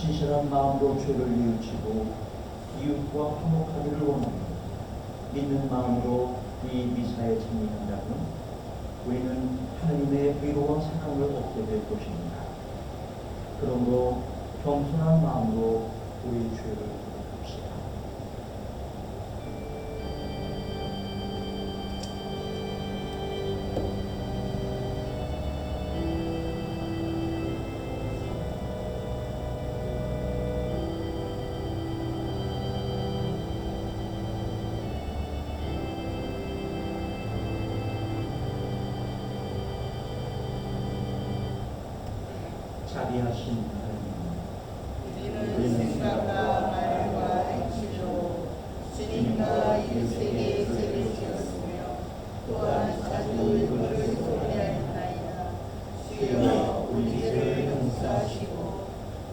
진실한 마음으로 죄를 뉘우치고 이웃과 화목하기를 원하며 믿는 마음으로 이 미사에 참여한다면 우리는 하나님의 위로와 사랑을 얻게 될 것입니다. 그러므로 겸손한 마음으로 우리 죄를 고백합시다. 자비하신 하나님, 우리는 생각과 말과 행실로 주님과 이웃에게 죄를 지었으며 또한 자주 의무를 소홀하였나이다. 주여 우리 죄를 용서하시고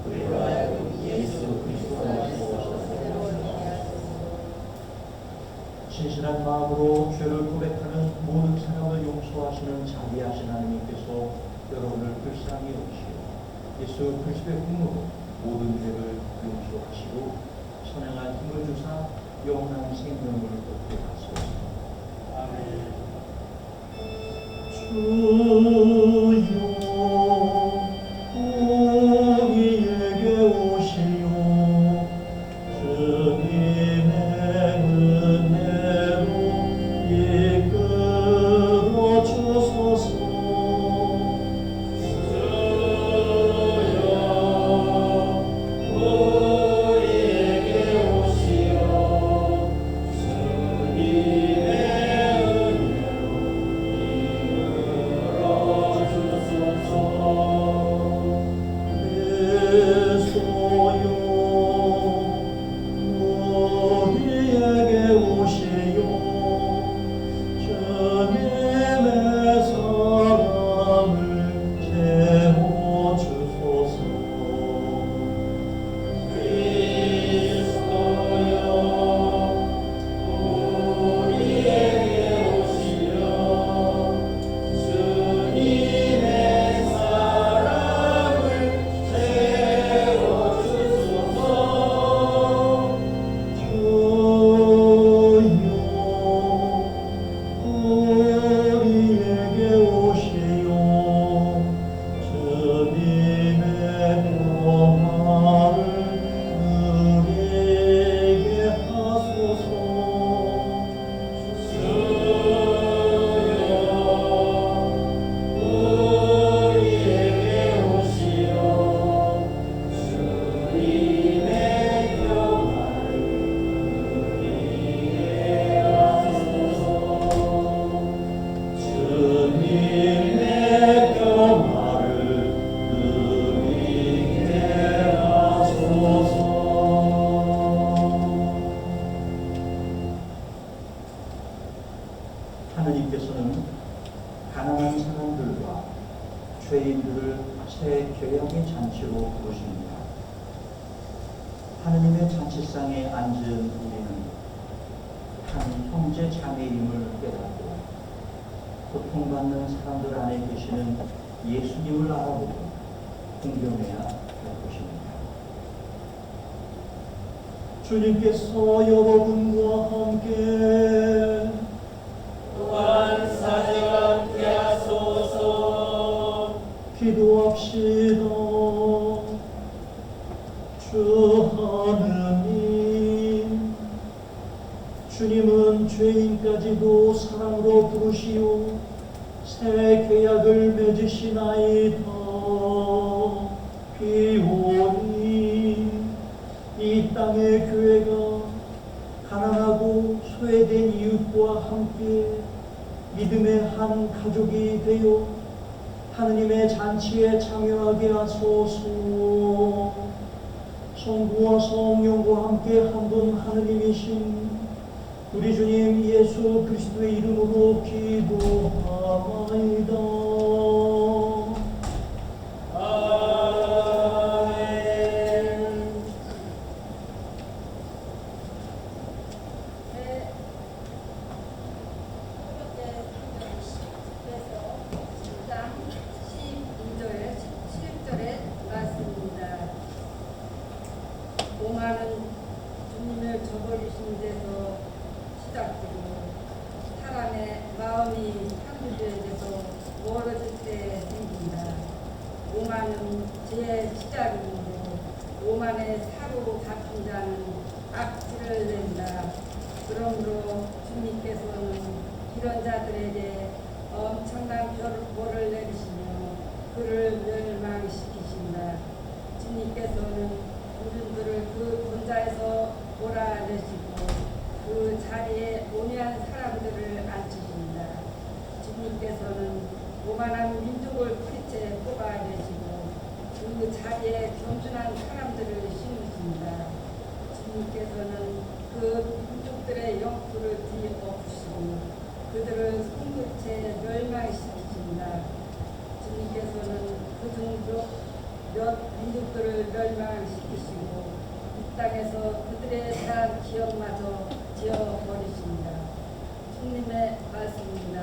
우리로 하여금 예수 그리스도 안에서 새로운 하소서. 진실한 마음으로 죄를 고백하는 모든 사람을 용서하시는 자비하신 하나님께서 여러분을 불쌍히 여기시고 예수 그리스도의 공로로 모든 죄를 용서하시고 선행할 힘을 주사 영원한 생명을 얻게 하소서. 아멘. 주여 우리에게 오시오. 주님의 은혜로 이끌어 주소서. 하나님께서는 가난한 사람들과 죄인들을 새 계약의 잔치로 부르십니다. 하나님의 잔치상에 앉은 우리는 한 형제 자매임을 깨닫고 고통받는 사람들 안에 계시는 예수님을 알아보고 공경해야 할 것입니다. 주님께서 여러분과 함께 또한 사제와 함께 하소서. 기도합시다. 주 하느님, 주님은 죄인까지도 사랑으로 부르시오 새 계약을 맺으시나이다. 비오니 이 땅의 교회가 가난하고 소외된 이웃과 함께 믿음의 한 가족이 되어 하느님의 잔치에 참여하게 하소서. 성부와 성령과 함께 한 분 하느님이신 우리 주님 예수 그리스도의 이름으로 기도하나이다. 오만은 주님을 저버리신 데서 시작되고 사람의 마음이 창조되어서 멀어질 때 생긴다. 오만은 죄의 시작이므로 오만의 사로 잡힌 자는 악질을 낸다. 그러므로 주님께서는 이런 자들에게 엄청난 벌을 내리시며 그를 멸망시키신다. 주님께서는 우리들을 그 본자에서 몰아내시고 그 자리에 온유한 사람들을 앉히신다. 주님께서는 오만한 민족을 빛에 뽑아내시고 그 자리에 겸손한 사람들을 심으신다. 주님께서는 그 민족들의 영토를 뒤엎으시고 그들을 손끝에 멸망시키신다. 주님께서는 그중 몇 민족들을 멸망시키시고 이 땅에서 그들에 대한 기억마저 지어버리신다. 주님의 말씀입니다.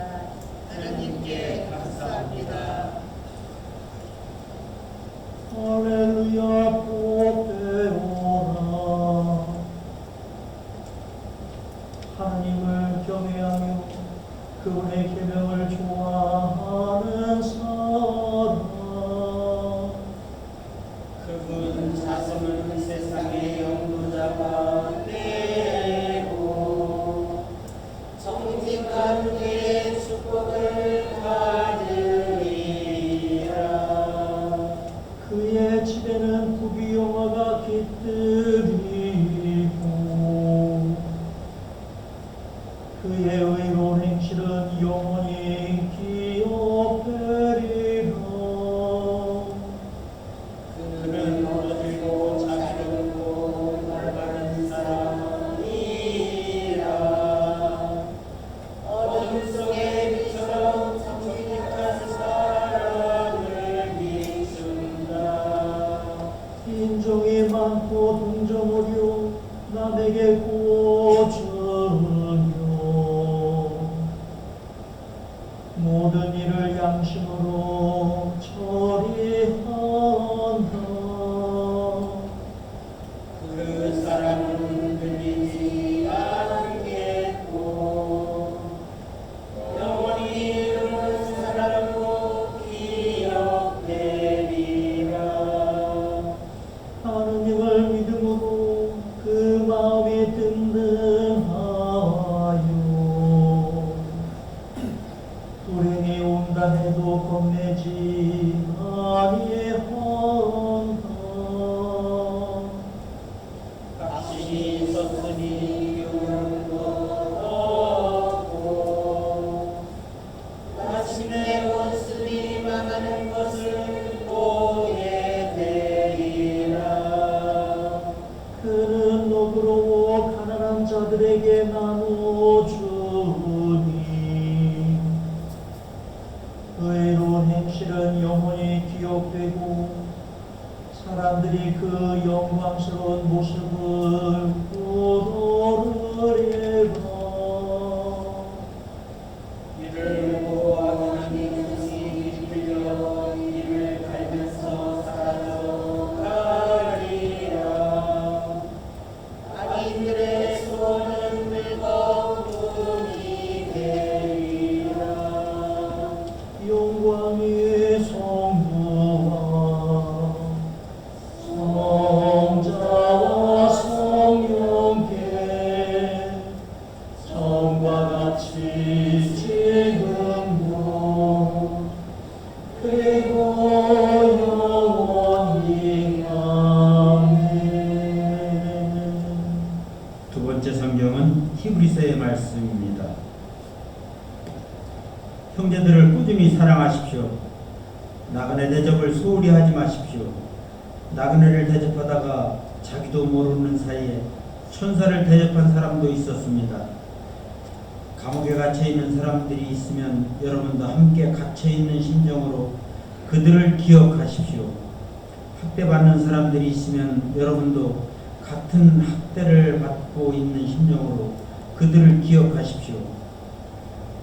하나님께 감사합니다. 할렐루야 복되오라. 하나님을 경외하며 그분의 계명을 좋아하는 사람, 그분 자손은 세상의 영도자가 되고 정직한 그의 축복을 받으리라. 그의 집에는 부귀영화가 깃들이고 그의 의로운 행실은 영원히 기억되리라. 그는 얻어들고 자유롭고 넓은 사람이라. 어둠 속의 빛처럼 정직한 사람을 비춘다. 인정이 많고 동정하려 남에게 고전하며 모든 일을 양심으로 처리한다. 그 사람은 들리지 않겠고 영원히 이루는 사람으로 기억되리라. 하느님을 믿음으로 그 마음이 든든하여 불행이 온다 해도 겁내지 아니한다. 값이 있었으니 교훈도 없고 마침내 원수들이 망하는 것을 보게 되리라. 그는 너그러워 가난한 자들에게 나눠주니 의로운 행실은 영원히 기억되고 사람들이 그 영광스러운 모습을 보더리라. 이를 보아 하나님은 힘이 풀려 이를 갈면서 사라져가리라. 악인들의 소원은 물거품이 되리라. 영광의 성부와 성자와 성령께 성과 같이 지금도 그리고 영원히 아멘. 두 번째 성경은 히브리서의 말씀입니다. 형제들을 꾸준히 사랑하십시오. 나그네 대접을 소홀히 하지 마십시오. 나그네를 대접하다가 자기도 모르는 사이에 천사를 대접한 사람도 있었습니다. 감옥에 갇혀있는 사람들이 있으면 여러분도 함께 갇혀있는 심정으로 그들을 기억하십시오. 학대받는 사람들이 있으면 여러분도 같은 학대를 받고 있는 심정으로 그들을 기억하십시오.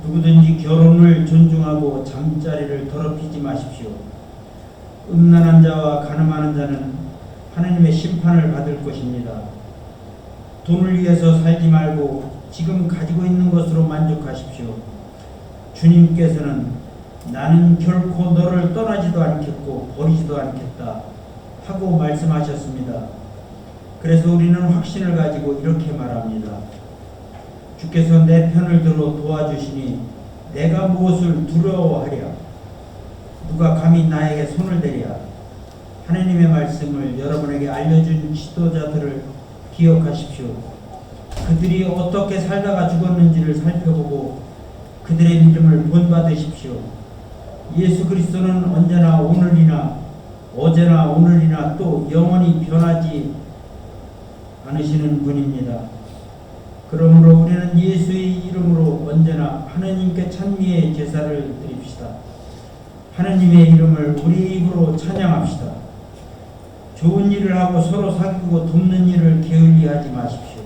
누구든지 결혼을 존중하고 잠자리를 더럽히지 마십시오. 음란한 자와 간음하는 자는 하나님의 심판을 받을 것입니다. 돈을 위해서 살지 말고 지금 가지고 있는 것으로 만족하십시오. 주님께서는 나는 결코 너를 떠나지도 않겠고 버리지도 않겠다 하고 말씀하셨습니다. 그래서 우리는 확신을 가지고 이렇게 말합니다. 주께서 내 편을 들어 도와주시니 내가 무엇을 두려워하랴. 누가 감히 나에게 손을 대랴. 하나님의 말씀을 여러분에게 알려준 지도자들을 기억하십시오. 그들이 어떻게 살다가 죽었는지를 살펴보고 그들의 믿음을 본받으십시오. 예수 그리스도는 언제나 오늘이나 어제나 오늘이나 또 영원히 변하지 않으시는 분입니다. 그러므로 우리는 예수의 이름으로 언제나 하나님께 찬미의 제사를 드립시다. 하나님의 이름을 우리 입으로 찬양합시다. 좋은 일을 하고 서로 사귀고 돕는 일을 게을리하지 마십시오.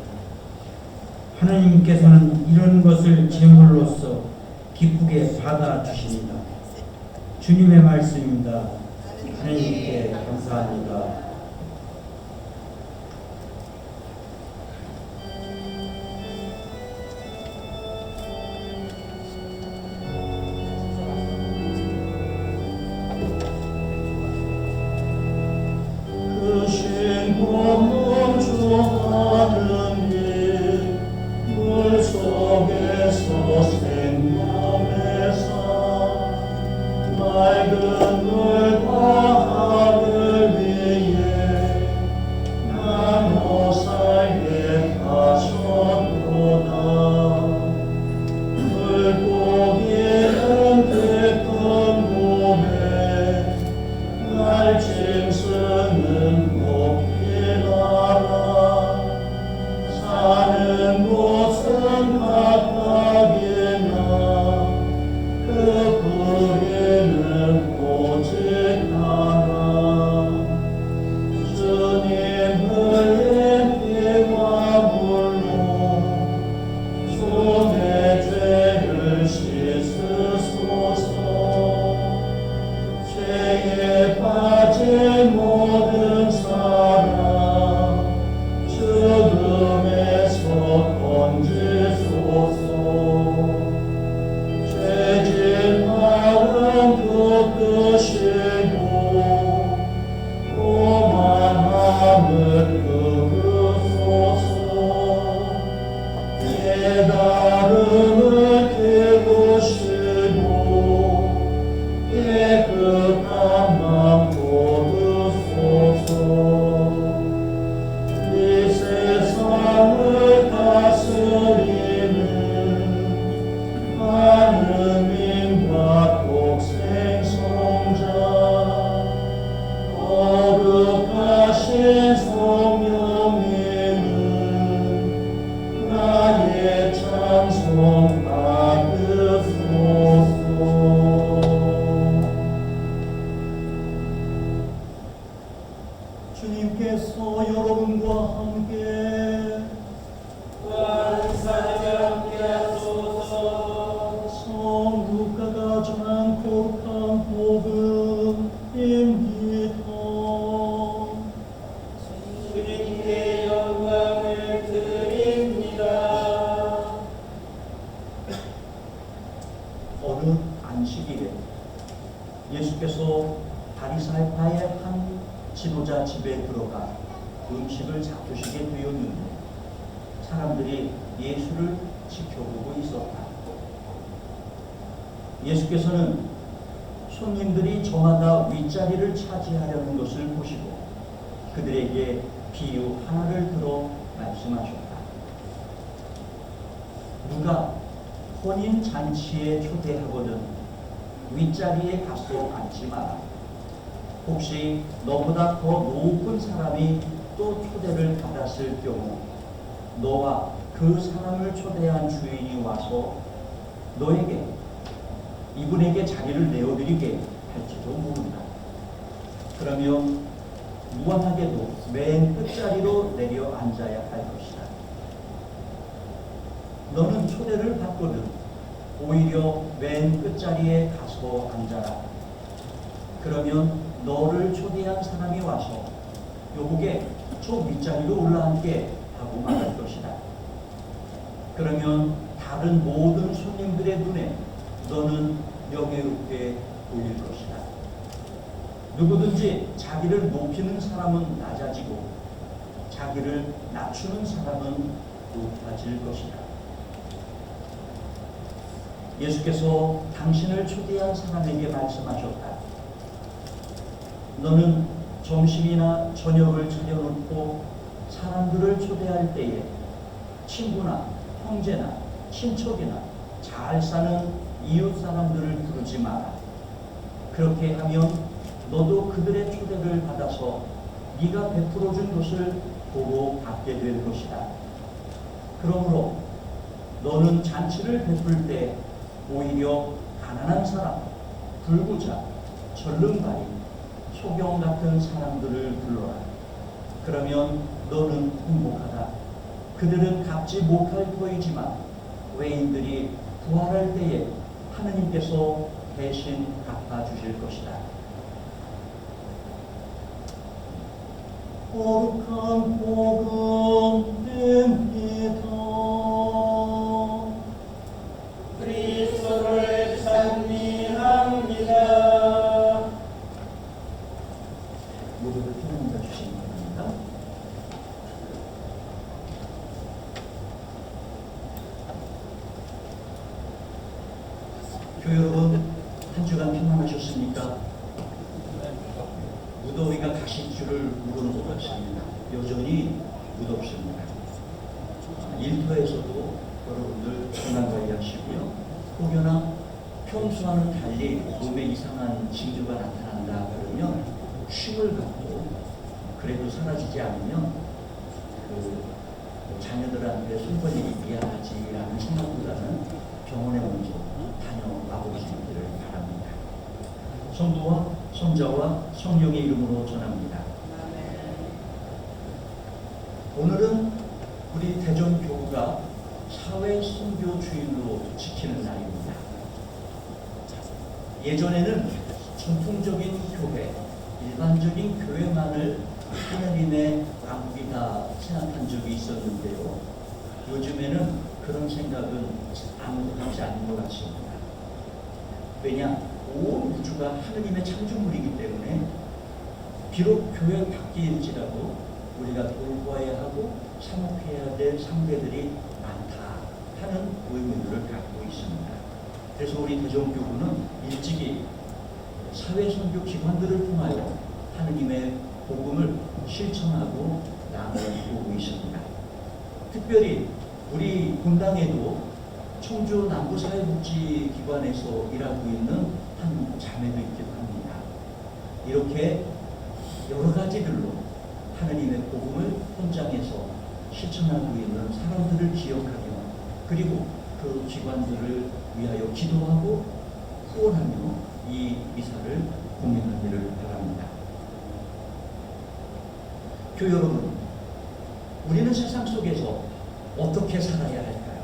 하나님께서는 이런 것을 제물로서 기쁘게 받아주십니다. 주님의 말씀입니다. 하나님께 감사합니다. 주님께서 여러분과 함께 성루카가 전한 거룩한 복음입니다. 주님께 영광을 드립니다. 어느 안식일에 예수께서 바리사파의 한 지도자 집에 들어가 음식을 잡수시게 되었는데 사람들이 예수를 지켜보고 있었다. 예수께서는 손님들이 저마다 윗자리를 차지하려는 것을 보시고 그들에게 비유 하나를 들어 말씀하셨다. 누가 혼인 잔치에 초대하거든 윗자리에 가서 앉지 마라. 혹시 너보다 더 높은 사람이 또 초대를 받았을 경우 너와 그 사람을 초대한 주인이 와서 너에게 이분에게 자리를 내어드리게 할지도 모른다. 그러면 무한하게도 맨 끝자리로 내려 앉아야 할 것이다. 너는 초대를 받거든 오히려 맨 끝자리에 가서 앉아라. 그러면 너를 초대한 사람이 와서 여보게 저 윗자리로 올라앉게 하고 말할 것이다. 그러면 다른 모든 손님들의 눈에 너는 명예롭게 보일 것이다. 누구든지 자기를 높이는 사람은 낮아지고 자기를 낮추는 사람은 높아질 것이다. 예수께서 당신을 초대한 사람에게 말씀하셨다. 너는 점심이나 저녁을 차려놓고 사람들을 초대할 때에 친구나 형제나 친척이나 잘 사는 이웃 사람들을 부르지 마라. 그렇게 하면 너도 그들의 초대를 받아서 네가 베풀어준 것을 보고 받게 될 것이다. 그러므로 너는 잔치를 베풀 때 오히려 가난한 사람, 불구자, 절름발이, 소경 같은 사람들을 불러라. 그러면 너는 행복하다. 그들은 갚지 못할 터이지만 외인들이 부활할 때에 하느님께서 대신 갚아주실 것이다. 거룩한 복음 됩니다. 그리스도를 찬미합니다. 모두를 편안히 주시기 바랍니다. 교회 여러분, 한 주간 평안하셨습니까? 무더위가 가시줄을 우르는 것 같습니다. 여전히 무덥습니다. 일터에서도 여러분들 건강관리하시고요. 혹여나 평소와는 달리 몸에 이상한 징조가 나타난다 그러면 쉼을 갖고 그래도 사라지지 않으면 자녀들한테 손 벌리기 미안하지라는 생각보다는 병원에 먼저 다녀와 보시기를 바랍니다. 성부와 성자와 성령의 이름으로 전합니다. 오늘은 우리 대전교구가 사회 선교 주일로 지키는 날입니다. 예전에는 전통적인 교회, 일반적인 교회만을 하나님의 왕국이다 생각한 적이 있었는데요. 요즘에는 그런 생각은 아무도 하지 않는 것 같습니다. 왜냐? 온 우주가 하느님의 창조물이기 때문에 비록 교회 밖일지라도 우리가 돌보아야 하고 사목해야 될 상대들이 많다 하는 의문을 갖고 있습니다. 그래서 우리 대전교구는 일찍이 사회선교 기관들을 통하여 하느님의 복음을 실천하고 나누고 있습니다. 특별히 우리 본당에도 청주 남부사회복지기관에서 일하고 있는 한 자매도 있기도 합니다. 이렇게 여러 가지들로 하나님의 복음을 현장에서 실천하고 있는 사람들을 기억하며 그리고 그 기관들을 위하여 기도하고 후원하며 이 미사를 공연하기를 바랍니다. 교회 여러분, 우리는 세상 속에서 어떻게 살아야 할까요?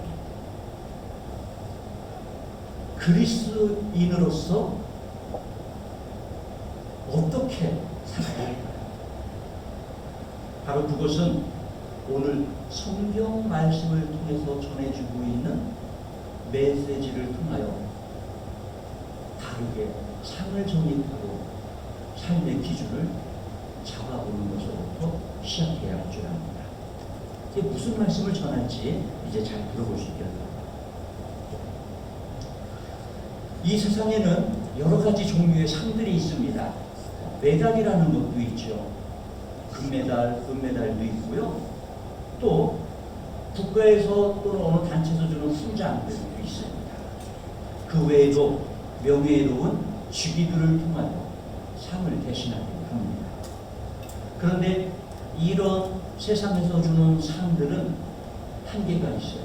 그리스도인으로서 어떻게 살아야 할까요? 바로 그것은 오늘 성경 말씀을 통해서 전해주고 있는 메시지를 통하여 다르게 삶을 정립하고 삶의 기준을 잡아보는 것으로부터 시작해야 할 줄 압니다. 이게 무슨 말씀을 전할지 이제 잘 들어보시기 바랍니다. 이 세상에는 여러 가지 종류의 상들이 있습니다. 메달이라는 것도 있죠. 금메달, 은메달도 있고요. 또 국가에서 또는 어느 단체에서 주는 훈장들도 있습니다. 그 외에도 명예로운 직위들을 통하여 상을 대신하기도 합니다. 그런데 이런 세상에서 주는 상들은 한계가 있어요.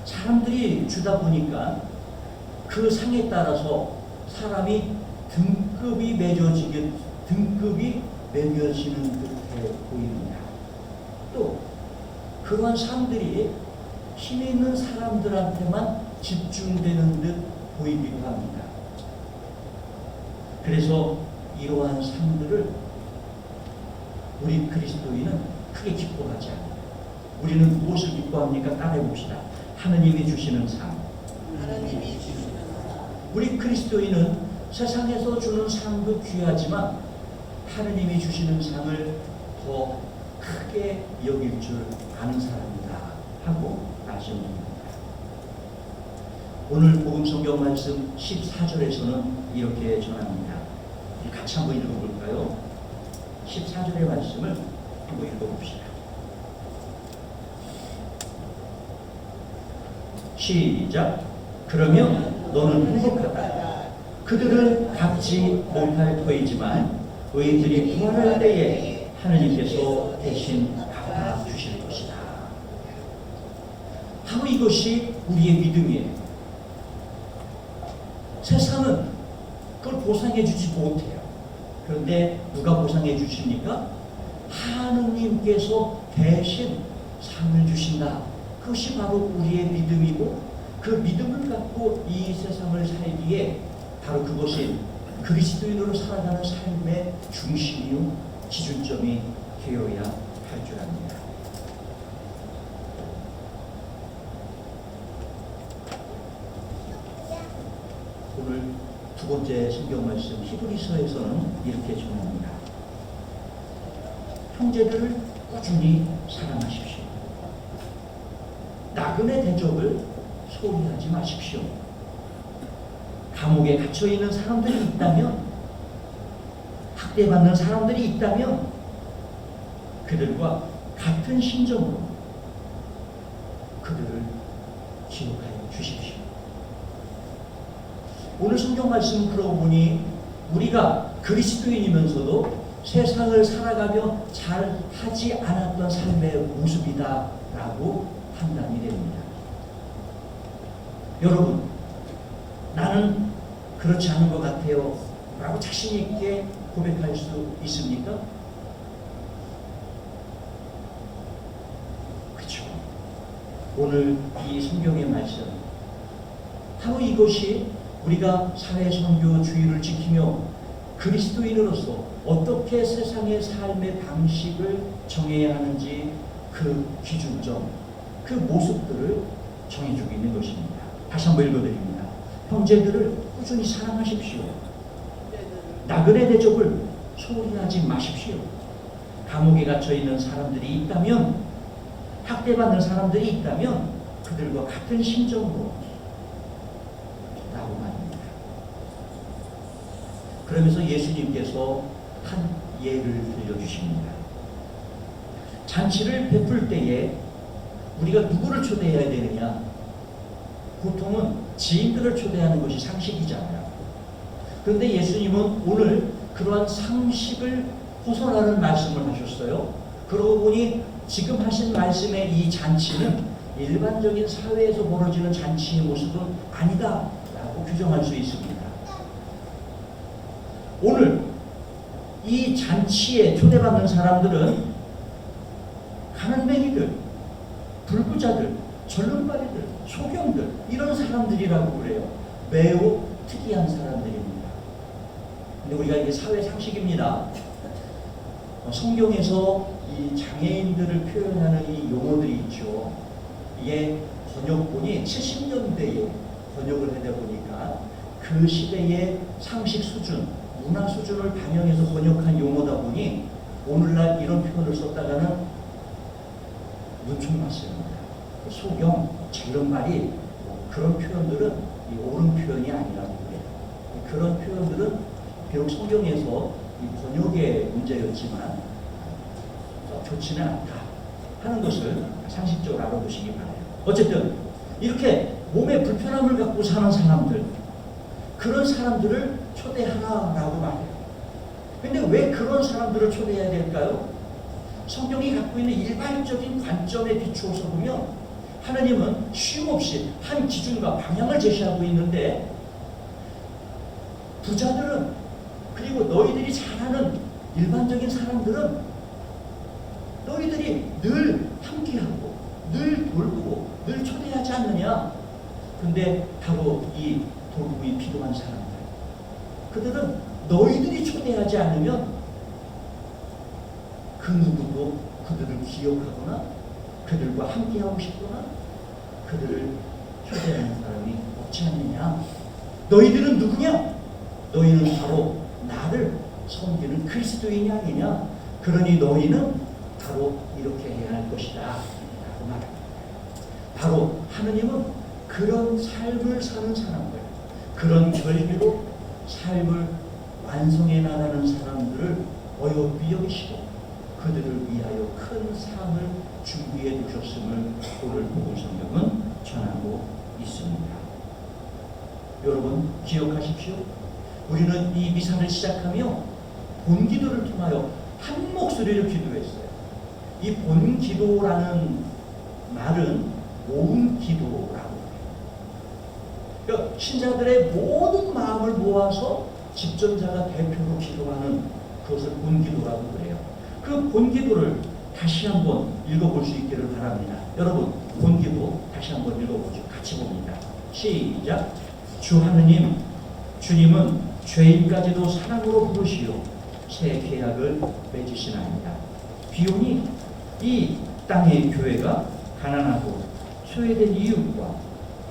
사람들이 주다 보니까 그 상에 따라서 사람이 등급이 매겨지는 듯해 보입니다. 또 그러한 상들이 힘 있는 사람들한테만 집중되는 듯 보이기도 합니다. 그래서 이러한 상들을 우리 그리스도인은 크게 기뻐하지 않아요. 우리는 무엇을 기뻐합니까? 따라해봅시다. 하느님이 주시는 상. 우리 그리스도인은 세상에서 주는 상도 귀하지만 하느님이 주시는 상을 더 크게 여길 줄 아는 사람이다 하고 말씀드립니다. 오늘 복음 성경 말씀 14절에서는 이렇게 전합니다. 같이 한번 읽어볼까요? 14절의 말씀을 한번 읽어봅시다. 시작. 그러면 너는 행복하다. 그들은 갚지 못할 터이지만 의인들이 부활할 때에 하느님께서 대신 갚아주실 것이다. 바로 이것이 우리의 믿음이에요. 세상은 그걸 보상해 주지 못해요. 그런데 누가 보상해 주십니까? 하느님께서 대신 상을 주신다. 그것이 바로 우리의 믿음이고, 그 믿음을 갖고 이 세상을 살기에 바로 그것이 그리스도인으로 살아가는 삶의 중심이요 기준점이 되어야 할 줄 압니다. 오늘 두 번째 성경 말씀 히브리서에서는 이렇게 전합니다. 형제들을 꾸준히 사랑하십시오. 나그네 대적을 소홀히 하지 마십시오. 감옥에 갇혀있는 사람들이 있다면, 학대받는 사람들이 있다면 그들과 같은 심정으로 그들을 기억하여 주십시오. 오늘 성경 말씀 그러고 보니 우리가 그리스도인이면서도 세상을 살아가며 잘 하지 않았던 삶의 모습이다라고 판단이 됩니다. 여러분, 나는 그렇지 않은 것 같아요 라고 자신 있게 고백할 수 있습니까? 그렇죠. 오늘 이 성경의 말씀, 바로 이것이 우리가 사회선교주의를 지키며 그리스도인으로서 어떻게 세상의 삶의 방식을 정해야 하는지 그 기준점, 그 모습들을 정해주고 있는 것입니다. 다시 한번 읽어드립니다. 형제들을 꾸준히 사랑하십시오. 나그네 대적을 소홀히 하지 마십시오. 감옥에 갇혀있는 사람들이 있다면, 학대받는 사람들이 있다면 그들과 같은 심정으로 라고 말합니다. 그러면서 예수님께서 한 예를 들려주십니다. 잔치를 베풀 때에 우리가 누구를 초대해야 되느냐? 보통은 지인들을 초대하는 것이 상식이잖아요. 그런데 예수님은 오늘 그러한 상식을 벗어나는 말씀을 하셨어요. 그러고 보니 지금 하신 말씀의 이 잔치는 일반적인 사회에서 벌어지는 잔치의 모습은 아니다라고 규정할 수 있습니다. 오늘 이 잔치에 초대받는 사람들은 가난뱅이들, 불구자들, 절름발이들, 소경들, 이런 사람들이라고 그래요. 매우 특이한 사람들입니다. 근데 우리가 이게 사회 상식입니다. 성경에서 이 장애인들을 표현하는 이 용어들이 있죠. 이게 번역본이 70년대에 번역을 하다 보니까 그 시대의 상식 수준, 문화 수준을 반영해서 번역한 용어다 보니 오늘날 이런 표현을 썼다가는 눈총 맞습니다. 소경, 절름발이 그런 표현들은 옳은 표현이 아니라고 그래요. 그런 표현들은 비록 성경에서 이 번역의 문제였지만 좋지는 않다 하는 것을 상식적으로 알아두시기 바라요. 어쨌든 이렇게 몸에 불편함을 갖고 사는 사람들, 그런 사람들을 초대하라라고 말해요. 근데 왜 그런 사람들을 초대해야 될까요? 성경이 갖고 있는 일반적인 관점에 비추어서 보면 하나님은 쉼없이 한 기준과 방향을 제시하고 있는데, 부자들은, 그리고 너희들이 잘 아는 일반적인 사람들은 너희들이 늘 함께하고 늘 돌보고 늘 초대하지 않느냐? 근데 바로 이 돌봄이 필요한 사람들, 그들은 너희들이 초대하지 않으면 그 그 누구도 그들을 기억하거나 그들과 함께하고 싶거나 그들을 초대하는 사람이 없지 않느냐. 너희들은 누구냐? 너희는 바로 나를 섬기는 그리스도인이 아니냐. 그러니 너희는 바로 이렇게 해야 할 것이다 라고 말합니다. 바로 하느님은 그런 삶을 사는 사람들, 그런 결기로 삶을 완성해 나가는 사람들을 어여삐 여기시고 그들을 위하여 큰 상을 준비해 두셨음을 오늘 복음 성경은 전하고 있습니다. 여러분 기억하십시오. 우리는 이 미사를 시작하며 본기도를 통하여 한 목소리로 기도했어요. 이 본기도라는 말은 모은 기도라고 해요. 그러니까 신자들의 모든 마음을 모아서 집전자가 대표로 기도하는 그것을 본기도라고 그래요. 그 본기도를 다시 한번 읽어볼 수 있기를 바랍니다. 여러분 본기도 다시 한번 읽어보죠. 같이 봅니다. 시작. 주 하느님, 주님은 죄인까지도 사랑으로 부르시어 새 계약을 맺으시나이다. 비오니 이 땅의 교회가 가난하고 소외된 이웃과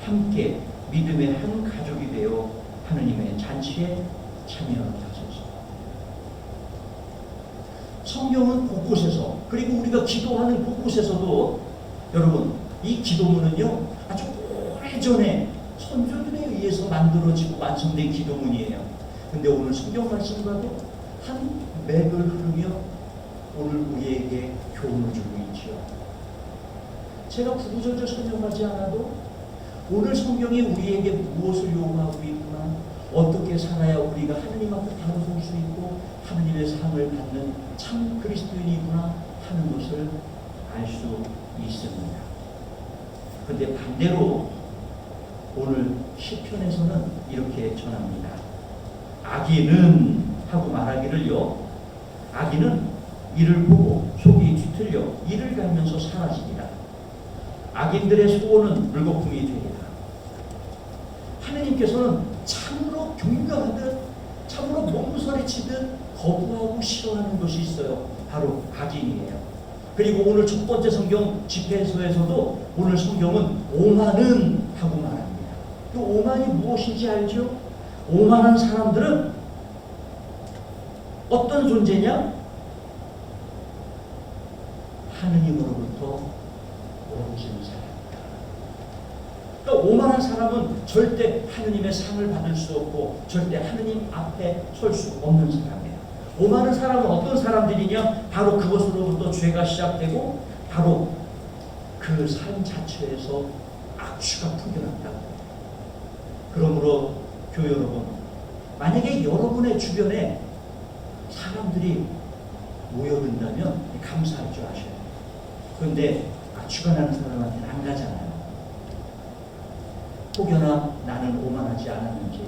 함께 믿음의 한 가족이 되어 하느님의 잔치에 참여하소서. 성경은 곳곳에서, 그리고 우리가 기도하는 곳곳에서도 여러분 이 기도문은요 아주 오래전에 선조들에 의해서 만들어지고 완성된 기도문이에요. 근데 오늘 성경 말씀과도 한 맥을 흐르며 오늘 우리에게 교훈을 주고 있죠. 제가 구구절절 설명하지 않아도 오늘 성경이 우리에게 무엇을 요구하고 있구나, 어떻게 살아야 우리가 하느님 앞에 바로 설 수 있고 하느님의 상을 받는 참 그리스도인이구나 하는 것을 알 수 있습니다. 근데 반대로 오늘 시편에서는 이렇게 전합니다. 악인은 하고 말하기를요, 악인은 이를 보고 속이 뒤틀려 이를 갈면서 사라지리라. 악인들의 소원은 물거품이 되리라. 하느님께서는 참으로 경멸하듯 참으로 몸서리치듯 거부하고 싫어하는 것이 있어요. 바로 악인이에요. 그리고 오늘 첫 번째 성경 집회소에서도 오늘 성경은 오만은 하고 말합니다. 그 오만이 무엇인지 알죠? 오만한 사람들은 어떤 존재냐? 하느님으로부터 멀어지는 사람이다. 그러니까 오만한 사람은 절대 하느님의 상을 받을 수 없고 절대 하느님 앞에 설 수 없는 사람이에요. 오만한 사람은 어떤 사람들이냐? 바로 그것으로부터 죄가 시작되고 바로 그 삶 자체에서 악취가 풍겨났다고. 그러므로 교회 여러분, 만약에 여러분의 주변에 사람들이 모여든다면 감사할 줄 아셔야 돼요. 그런데 악취가 나는 사람한테는 안 가잖아요. 혹여나 나는 오만하지 않았는지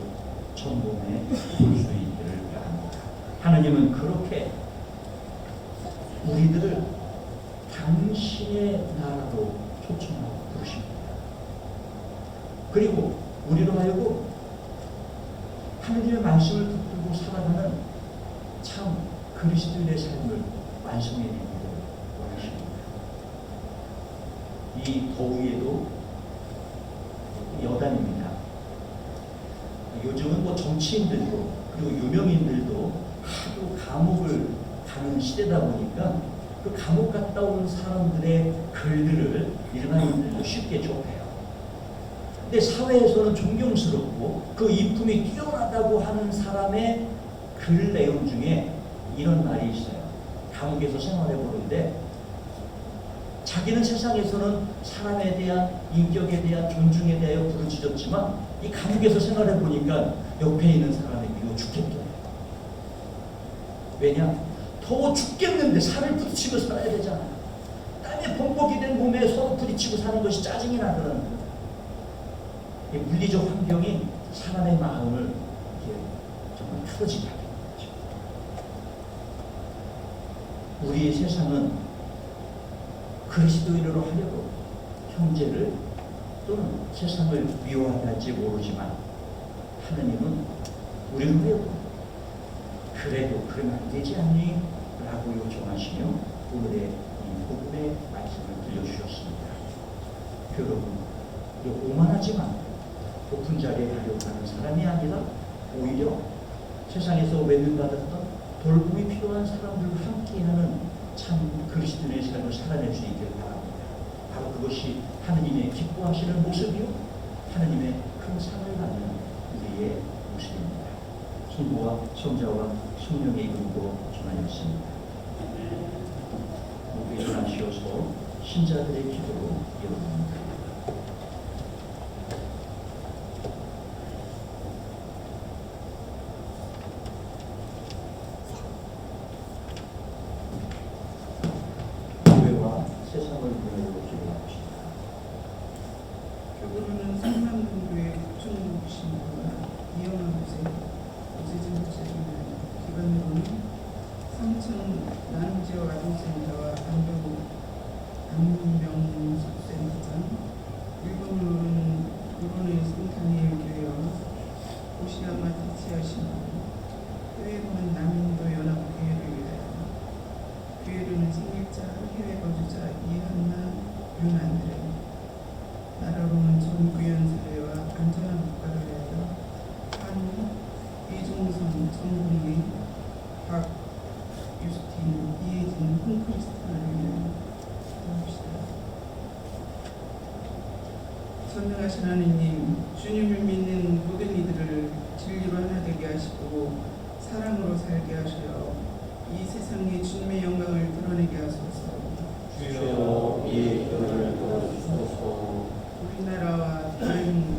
점검해 볼 수 있기를 바랍니다. 하느님은 그렇게 우리들을 당신의 나라로 초청하고 부르십니다. 그리고 우리로 하여금 하느님의 말씀을 붙들고 살아가는 참 그리스도인의 삶을 완성해내기를 원하십니다. 이 더위에도 여단입니다. 요즘은 뭐 정치인들도 그리고 유명인들도 하도 감옥을 가는 시대다 보니까 그 감옥 갔다 온 사람들의 글들을 일반인들도 쉽게 접해요. 근데 사회에서는 존경스럽고 그 인품이 뛰어나다고 하는 사람의 글 내용 중에 이런 말이 있어요. 감옥에서 생활해 보는데 자기는 세상에서는 사람에 대한 인격에 대한 존중에 대하여 부르짖었지만 이 감옥에서 생활해 보니까 옆에 있는 사람이 미워 죽겠더래요. 왜냐? 더워 죽겠는데 살을 부딪히고 살아야 되잖아요. 땀에 범벅이 된 몸에 서로 부딪히고 사는 것이 짜증이 나더라는 거예요. 이 물리적 환경이 사람의 마음을 정말 틀어지게 하는 거죠. 우리의 세상은 그리스도인으로 하려고 형제를 또는 세상을 미워하게 할지 모르지만 하느님은 우리를 하여금 그래도 그러면 안 되지 않니? 라고 요청하시며 오늘의 이 복음의 말씀을 들려주셨습니다. 여러분, 오만하지만 높은 자리에 가려고 하는 사람이 아니라 오히려 세상에서 외면받았던 돌봄이 필요한 사람들과 함께하는 참 그리스도인의 삶을 살아낼 수 있기를 바랍니다. 바로 그것이 하느님의 기뻐하시는 모습이요, 하느님의 큰 상을 받는 우리의 모습입니다. 성부와 성자와 성령의 이름으로 전하였습니다. 모두 일어나시어서 신자들의 기도로 이어갑니다. 교회와 세상을 보내고 기도합시다. 교구로는 상남동교회 국정부신부와 이영환 교세, 오재진 목사님을 기관으로는 삼천 나눔지역 아동센터와 안명숙센터장, 일본으로는 구론의 성탄일 교회와 오시야마 티치아 신부, 해외로는 남인도 연합교회를 위하여, 교회로는 생일자 해외 거주자 이한나 윤안드레, 나라로는 전구현 사회와 안전한 국가를 위하여 한우, 이종성, 전국민, 박유스틴, 이혜진, 홍크리스탄을 위하여 기도합시다. 전능하신 하느님, 주님을 믿는 모든 이들을 진리로 하나 되게 하시고 사랑으로 살게 하시어 이 세상에 주님의 영광을 드러내게 하소서. 주여 이 교회를 도와주소서. 우리나라와 다른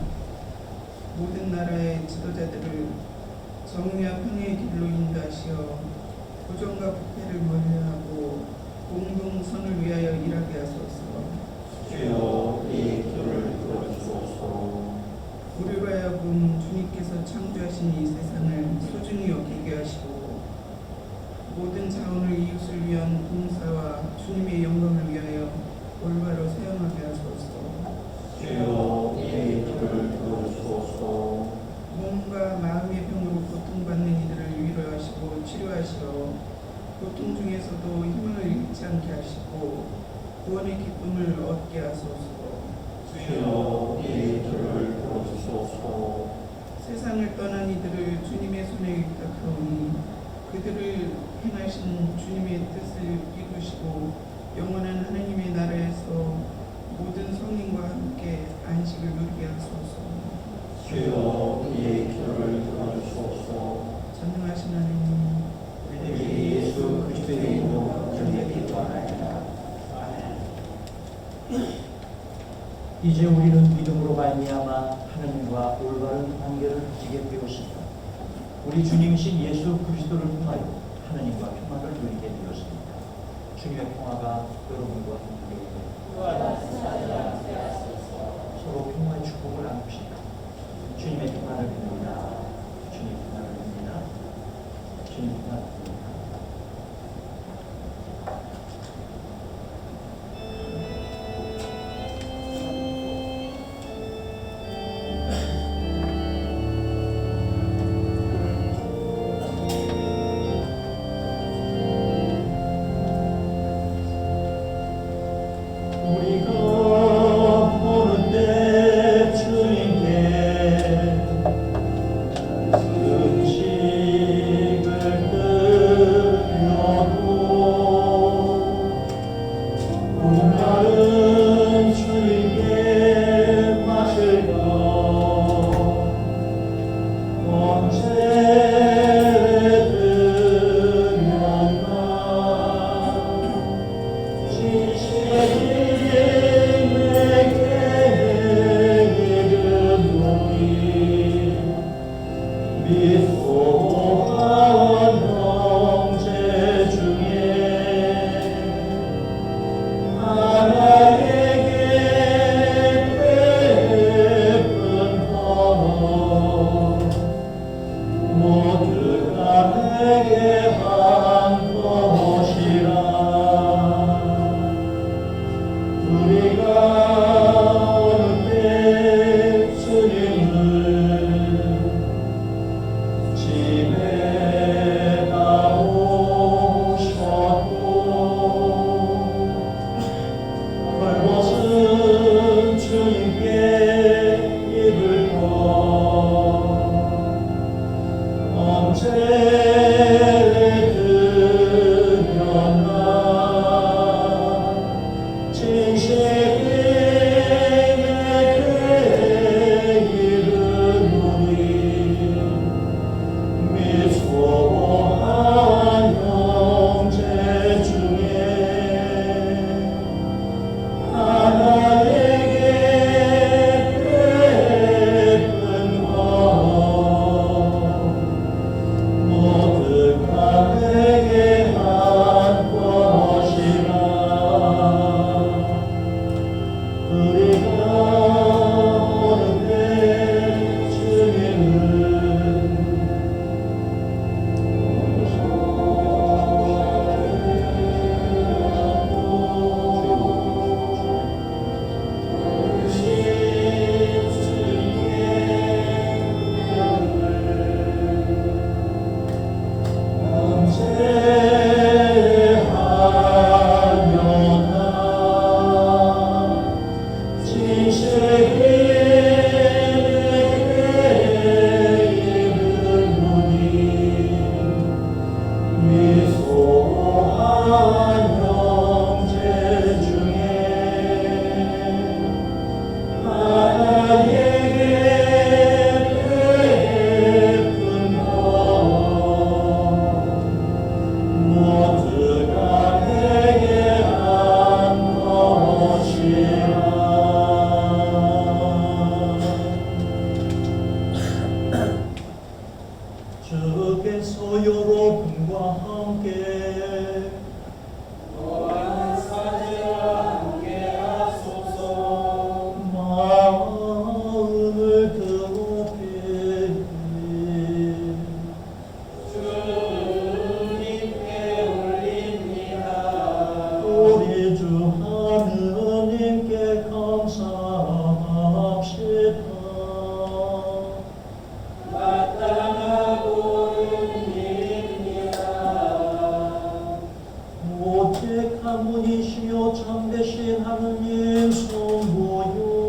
모든 나라의 지도자들을 정의와 평화의 길로 인도하시어 부정과 부패를 멀리하고 공동선을 위하여 일하게 하소서. 주여 이 교회를 도와주소서. 우리로 하여금 주님께서 창조하신 이 세상을 소중히 여기게 하시고 모든 자원을 이웃을 위한 봉사와 주님의 영광을 위하여 올바로 사용하게 하소서. 주여 이 교회를 도와주소서. 몸과 마음의 병으로 고통받는 이들을 위로하시고 치료하시어 고통 중에서도 희망을 잃지 않게 하시고 구원의 기쁨을 얻게 하소서. 주여 이 교회를 도와주소서. 세상을 떠난 이들을 주님의 손에 의탁하오니 그들을 행하신 주님의 뜻을 이루시고 영원한 하나님의 나라에서 모든 성인과 함께 안식을 누리게 하소서. 주여 이 교회를 도와주소서. 전능하신 하나님, 우리 예수 그리스도의 이름으로 주님께 기도하나이다. 이제 우리는 믿음으로 말미암아 하나님과 올바른 관계를 가지게 되었습니다. 우리 주님이신 예수 그리스도를 통하여 하나님과 평화를 누리게 되었습니다. 주님의 평화가 여러분과 함께 서로 평화의 축복을 나눕시다. 주님의 평화를 빕니다. 주님 평화를 빕니다. 주님 평화를 빕니다. 거룩한 분이시며 참되신 하느님 성부요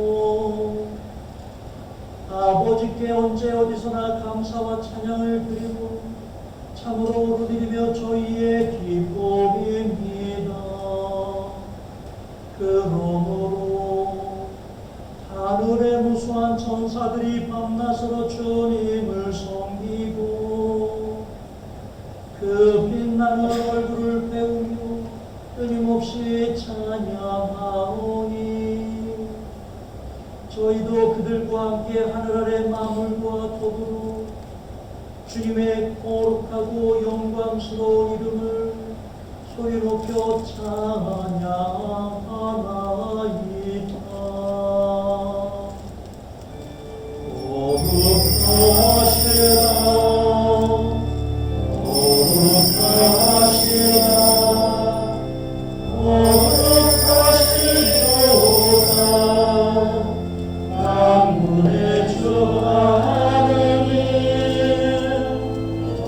아버지께 언제 어디서나 감사와 찬양을 드리고 참으로 오르드리며 저희의 기쁨입니다. 그러므로 하늘의 무수한 천사들이 밤낮으로 주님을 섬기고 그 빛나는 얼굴을 배우며 끊임없이 찬양하오니 저희도 그들과 함께 하늘 아래 만물과 더불어 주님의 거룩하고 영광스러운 이름을 소리 높여 찬양하나이다. 거룩하시다 거룩하시다 거룩하시도다 만군의 주 하느님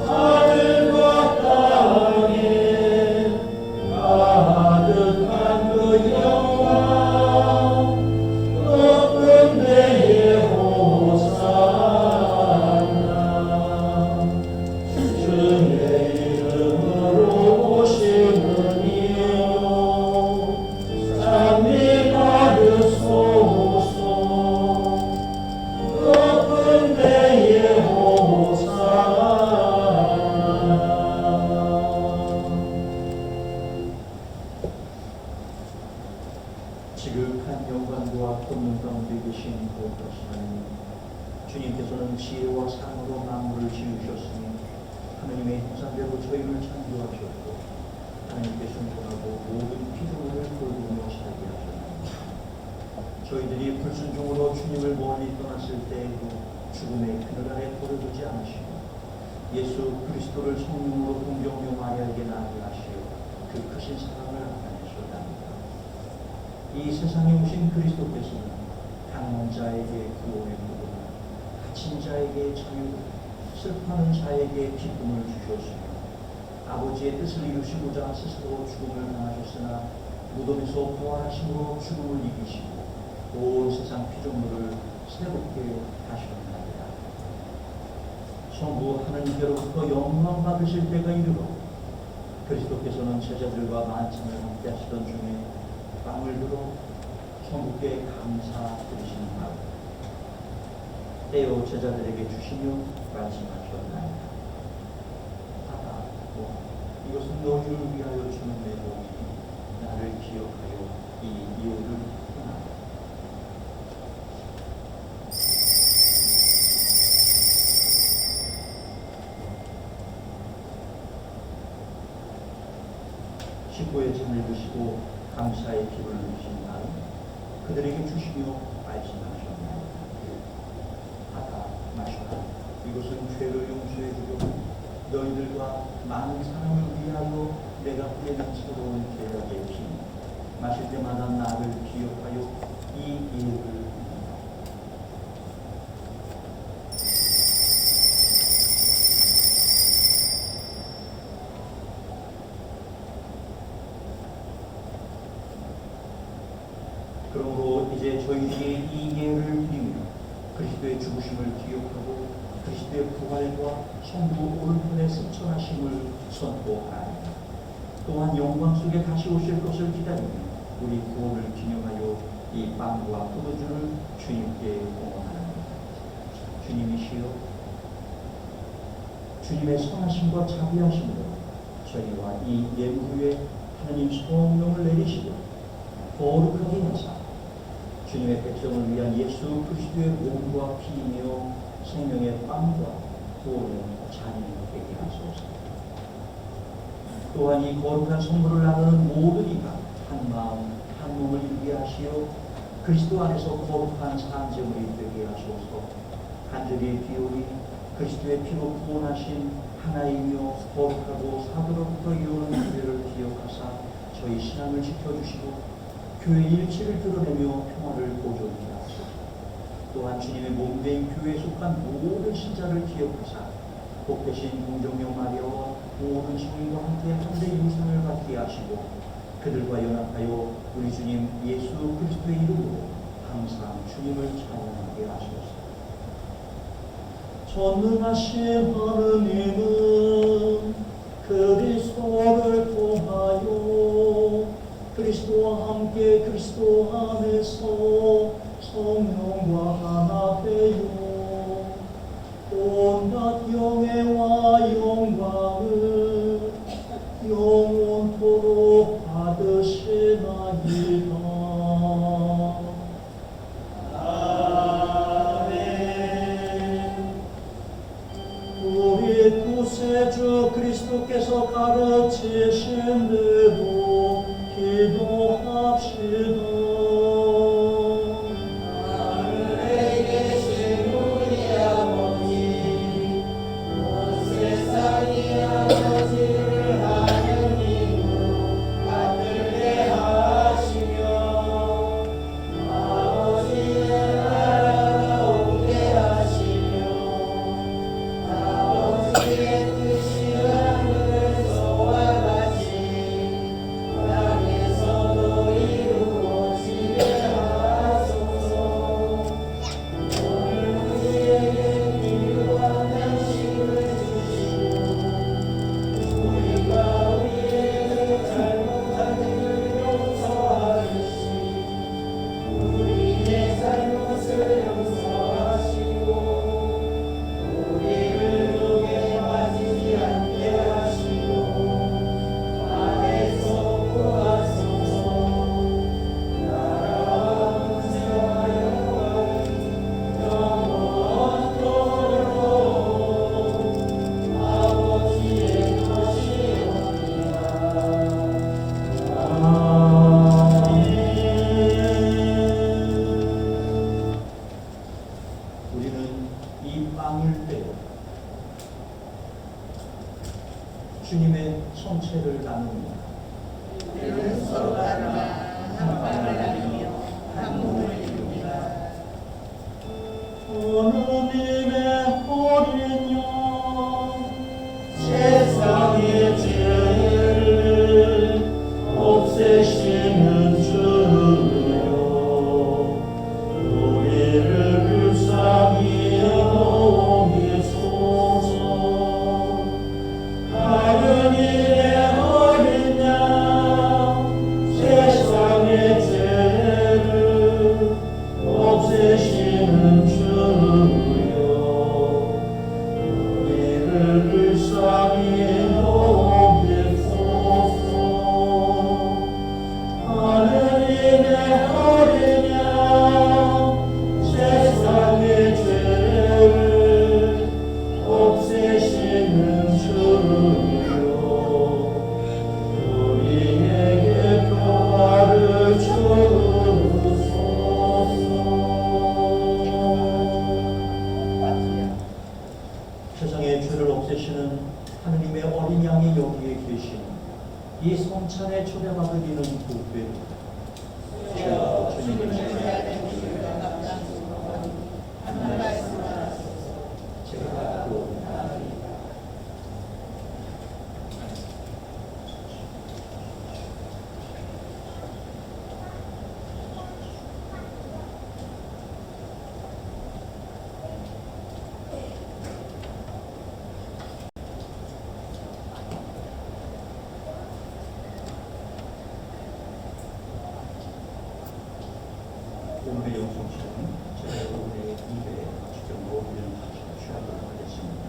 하늘과 땅에 가득한 그 영광 높은 데에 호산나 주의 이름으로 오시는 이요 찬미 받으소서 높은 데에 호산나. 지극한 영광과 권능 가운데 계신 거룩하신 하나님, 주님께서는 지혜와 상으로 만물을 지으셨으니 하나님의 형상대로 저희를 창조하셨고 하나님께 순종하고 모든 피조물을 돌보며 살게 하셨나니 저희들이 불순종으로 주님을 멀리 떠났을 때에도 죽음의 그늘 아래 버려두지 않으시고 예수 그리스도를 성령으로 동정녀 마리아에게 낳게 하시어 그 크신 사랑을 나타내셨답니다. 이 세상에 오신 그리스도께서는 강한 자에게 구원의 복음을, 갇힌 자에게 자유를, 슬퍼하는 자에게 기쁨을 주셨으며 아버지의 뜻을 이루시고자 스스로 죽음을 당하셨으나 무덤에서 부활하심으로 죽음을 이기시고 온 세상 피조물을 새롭게 하셨나이다. 성부 하나님께로부터 영광 받으실 때가 이르러 그리스도께서는 제자들과 만찬을 함께 하시던 중에 빵을 들어 성부께 감사드리시는 날 떼어 제자들에게 주시며 말씀하셨나이다. 받아 이것은 너희를 위하여 주는 내 몸이니 나를 기억하여 이 이유를 행하라. 식구의 잔을 드시고 감사의 기분을 주신 다음 그들에게 주시며 말씀하셨나이다. 받아 마셔라. 이것은 죄를 용서해 주려고 너희들과 많은 사람을 위하여 내가 뿌리는 새로운 계약의 피 마실 때마다 나를 기억하여 이 일을 그러므로 이제 저희들이 이 예를 드리며 그리스도의 죽으심을 기억하고 그리스도의 부활과 성부 오른편에 승천하심을 선포하나이다. 또한 영광 속에 다시 오실 것을 기다리며 우리 구원을 기념하여 이 빵과 포도주를 주님께 공헌하나이다. 주님이시여 주님의 선하심과 자비하심으로 저희와 이 예물 위에 하나님 성령을 내리시고 거룩하게 하사 주님의 백성을 위한 예수 그리스도의 몸과 피이며 생명의 빵과 구원의 잔이 되게 하소서. 또한 이 거룩한 선물을 나누는 모든 이가 한 마음 한 몸을 이루게 하시어 그리스도 안에서 거룩한 산재물이 되게 하소서. 간절히 비오니 그리스도의 피로 구원하신 하나이며 거룩하고 사도로부터 이오는 교회를 기억하사 저희 신앙을 지켜주시고 교회 일치를 드러내며 평화를 보존케 하소서. 또한 주님의 몸된 교회에 속한 모든 신자를 기억하사 복되신 동정녀 마리아와 모든 성인과 함께 한대 유산을 받게 하시고 그들과 연합하여 우리 주님 예수 그리스도의 이름으로 항상 주님을 찬양하게 하소서. 전능하신 하느님은 그리스도를 통하여 그리스도와 함께 그리스도 안에서 성령과 하나 되어 온갖 영예와 영광을 영원토록 받으시나이다. 우리 구세주 그리스도께서 가르치신 대로 기도합시다. 하늘에 계신 우리 아버지, 온 세상의 아버지를 하느님으로 받들게 하시며 아버지의 나라가 오게 하시며 아버지의 뜻이 하늘에서와 같이 땅에서도 이루어지게 하소서. 오늘 우리에게 필요한 양식을 주시고 우리가 우리에게 잘못한 일을 용서하듯이 우리의 잘못을 용서하시고 우리를 욕에 빠지지 않게 하시고 악에서 구하소서. 나라와 권세와 영광은 영원토록 아버지의 것이옵니다. 우리는 이 빵을 떼어 주님의 성체를 나눕니다. 우리는 서로 다르나 한 빵을 나누며 한 몸을 이룹니다. 하느님의 어린 양 세상의 죄를 없애시는 주여 우리를 불쌍히 여기소서. 하느님의 어린 양 세상의 죄를 없애시는 주여 우리를 불쌍히 여기소서. 하느님의 어린 양 세상의 죄를 없애시는 주여 우리에게 평화를 주소서. 세상의 죄를 없애시는 하느님의 어린 양이 여기에 계시는 이 성찬에 초대받으리는 복되로 주님을 제가 그러옵니다. 오늘의 영성처럼 제가 여러분의 입에 직접 넣어드리는 것을 취하도록 하겠습니다.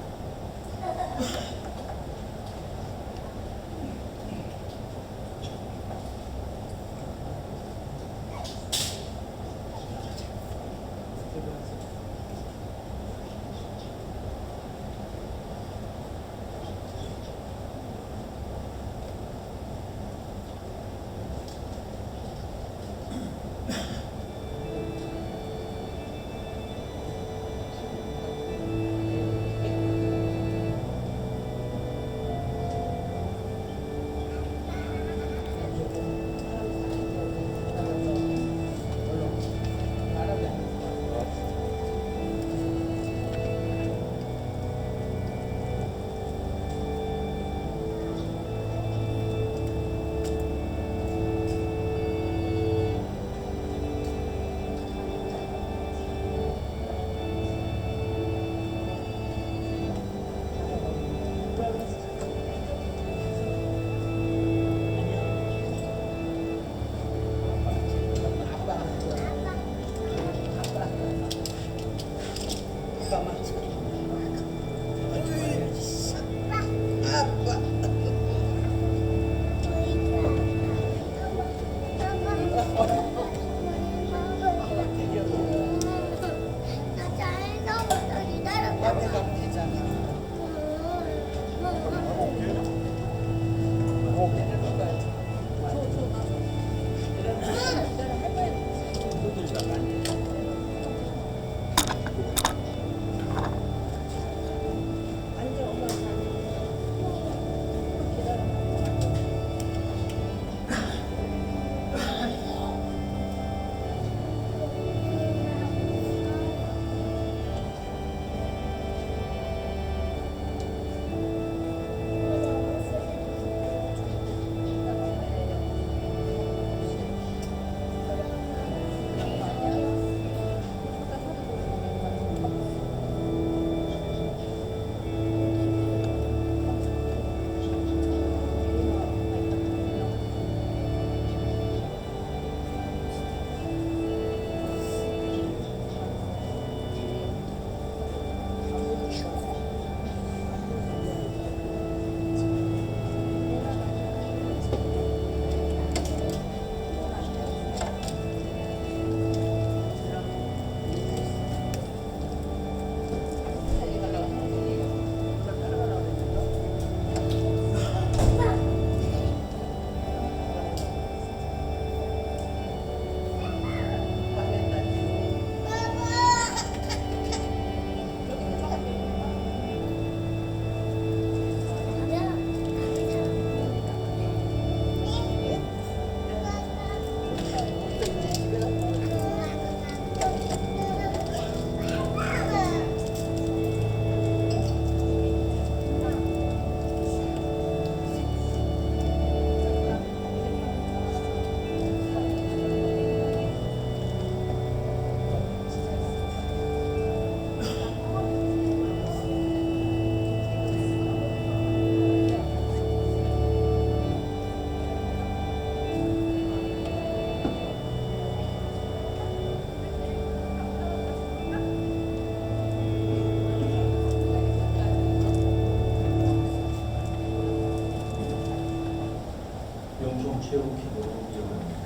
세우기로 이어갑니다.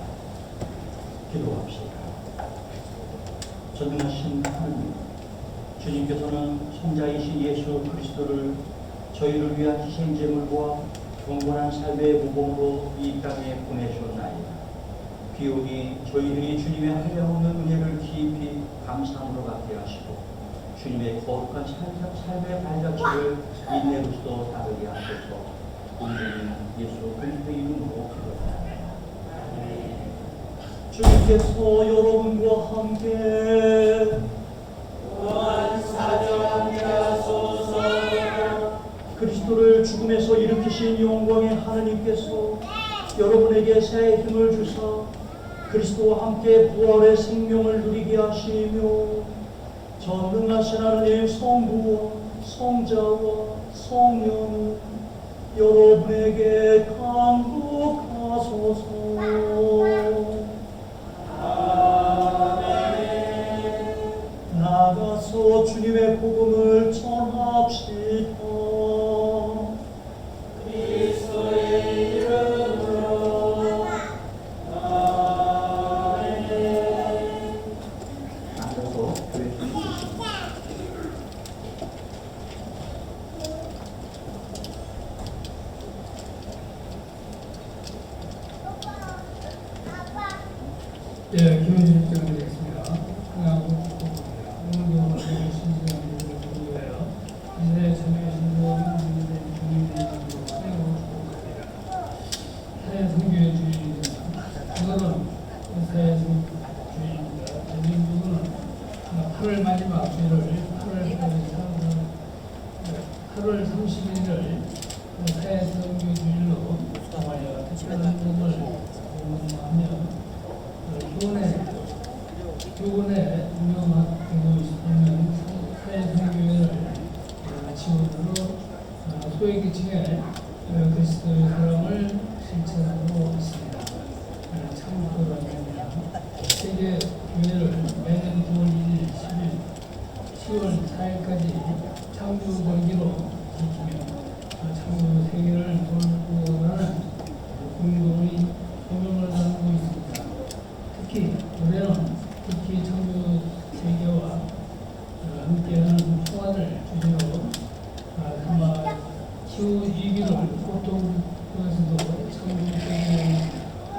기도합시다. 전능하신 하나님, 주님께서는 손자이신 예수 그리스도를 저희를 위한 희생제물과 경건한 삶의 모범으로 이 땅에 보내셨나이다. 귀온이 저희들이 주님의 한량없는 은혜를 깊이 감사함으로 받게 하시고 주님의 거룩한 삶의 발자취를 인내로서 따르게 하소서. 우리는 예수 그리스도의 이름으로 기도합니다. 주님께서 여러분과 함께 또한 사정 함께 하소서. 그리스도를 죽음에서 일으키신 영광의 하나님께서 여러분에게 새 힘을 주사 그리스도와 함께 부활의 생명을 누리게 하시며 전능하신 하나님 성부와 성자와 성령은 여러분에게 강복하소서. 아멘. 나가서 주님의 복음을 전합시다. 그리스도의 이름으로. 아멘. 앉아서 교회 주십시오. 예, 교회님 드리겠습니다. 하나하고 오늘도 신시간 드리고요. 이제 저녁에 신부는 주님의 이름으로 찬양하고 축복합니다. 사회 성교의 주인입니다. 오늘은 사회 주인입니다. 대민국은 8월 마지막 주일을 8월 30일을 사회 성교 주일로 정하여 특별한 법을 공부하며 교원에 운영하고 있는 사회생교회를 지원으로 소외계층의 그리스도의 사랑을 실천하고 있습니다. 참고합니다. 세계 교회를 매년 9월 1일, 10일, 10월 4일까지 창조 절기로 지키며 창조 세계를 돌고 가는 공동의 소명을 나누고 있습니다. 특히 올해는 특히 창조 세계와 함께하는 소환을 주제로 아마 치유 위기를 고통에서도 창조 세계의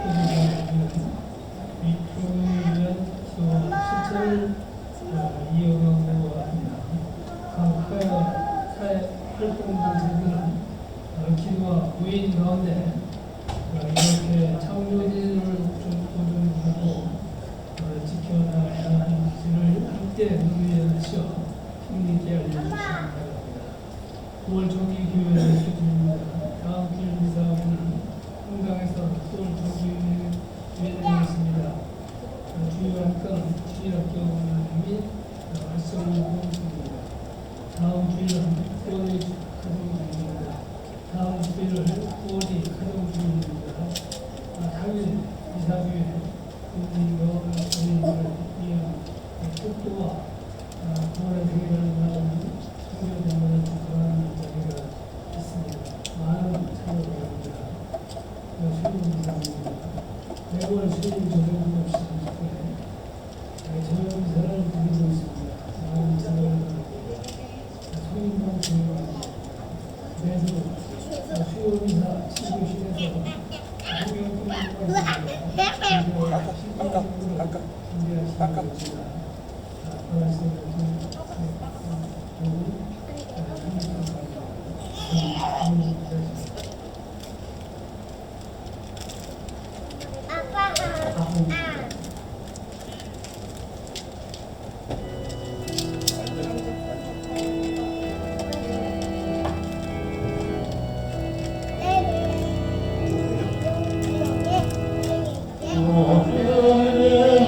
해주자는 위기를 위한 실천을 이어가고 합니다. 각 사회 활동 단체들은 기도와 우인 가운데 이렇게 창조진을 보존하고 지켜나가야 하는지를 함께 논의하시어 힘있게 알려주시기 바랍니다. 9월 조기 교회 수준입니다. 다음 주일 미사회는 한강에서 9월 조기 교회를 있습니다. 주요한 건은 주일학교 및 활성화 공부입니다. 다음 주일은 9월의 가정주일입니다. 다음 주일은 9월이 가정주일입니다. 3일 이사주일 국민과 어린이를 위한 축도와 9월의 생일을 맞는 성교대문을 축하하는 자리가 있습니다. 많은 참여 바랍니다. 수요 이사입니다. 매월 수요 저녁 없이 저녁 이사를 드리고 있습니다. 많은 참여 바랍니다. 소인방 중요합니다. 매주 수요 이사 치료실에서 아멘.